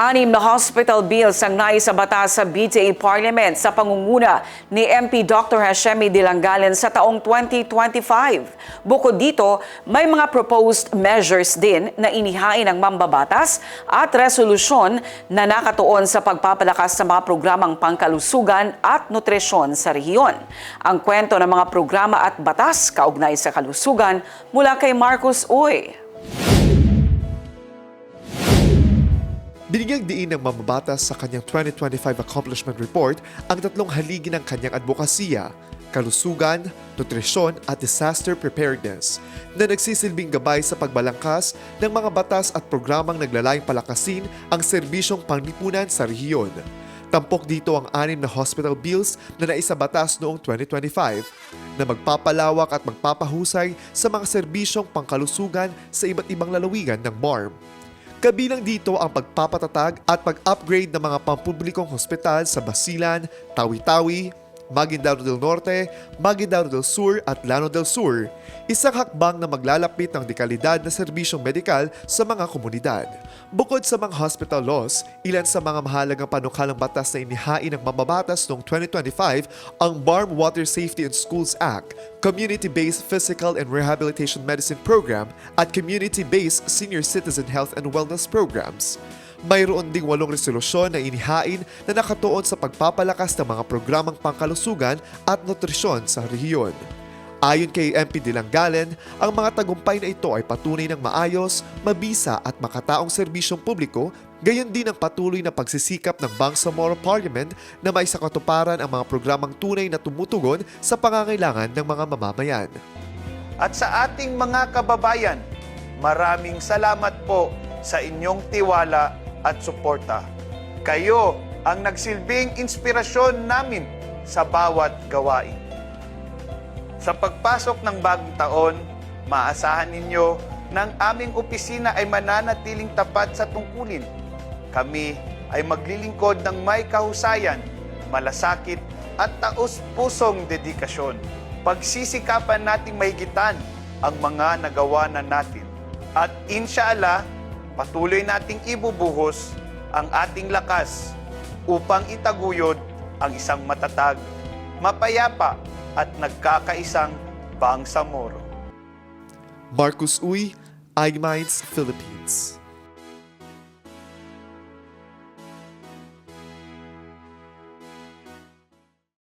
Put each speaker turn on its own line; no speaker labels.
Anim na hospital bills ang naisabatas sa BTA Parliament sa pangunguna ni MP Dr. Hashemi Dilangalen sa taong 2025. Bukod dito, may mga proposed measures din na inihain ng mambabatas at resolusyon na nakatuon sa pagpapalakas sa mga programang pangkalusugan at nutrisyon sa rehiyon. Ang kwento ng mga programa at batas kaugnay sa kalusugan mula kay Marcus Uy.
Binigyang diin ng mambabatas sa kanyang 2025 Accomplishment Report ang tatlong haligi ng kanyang advokasya, kalusugan, nutrisyon at disaster preparedness na nagsisilbing gabay sa pagbalangkas ng mga batas at programang naglalayong palakasin ang serbisyong panglipunan sa rehiyon. Tampok dito ang 6 na hospital bills na naisabatas noong 2025 na magpapalawak at magpapahusay sa mga serbisyong pangkalusugan sa iba't ibang lalawigan ng BARM. Kabilang dito ang pagpapatatag at pag-upgrade ng mga pampublikong hospital sa Basilan, Tawi-Tawi, Maguindanao del Norte, Maguindanao del Sur at Llano del Sur, isang hakbang na maglalapit ng dekalidad na serbisyong medikal sa mga komunidad. Bukod sa mga hospital laws, ilan sa mga mahalagang panukalang batas na inihain ng mambabatas noong 2025 ang BARM Water Safety in Schools Act, Community-Based Physical and Rehabilitation Medicine Program at Community-Based Senior Citizen Health and Wellness Programs. Mayroon ding 8 resolusyon na inihain na nakatuon sa pagpapalakas ng mga programang pangkalusugan at nutrisyon sa rehiyon. Ayon kay MP Dilangalen, ang mga tagumpay na ito ay patunay ng maayos, mabisa at makataong serbisyong publiko, gayon din ang patuloy na pagsisikap ng Bangsamoro Parliament na may sakatuparan ang mga programang tunay na tumutugon sa pangangailangan ng mga mamamayan.
At sa ating mga kababayan, maraming salamat po sa inyong tiwala at suporta. Kayo ang nagsilbing inspirasyon namin sa bawat gawain. Sa pagpasok ng bagong taon, maasahan ninyo na ang aming opisina ay mananatiling tapat sa tungkulin. Kami ay maglilingkod ng may kahusayan, malasakit at taos-pusong dedikasyon. Pagsisikapan nating mahigitan ang mga nagawa na natin. At inshallah, patuloy nating ibubuhos ang ating lakas upang itaguyod ang isang matatag, mapayapa at nagkakaisang Bangsamoro.
Marcus Uy, iMinds Philippines.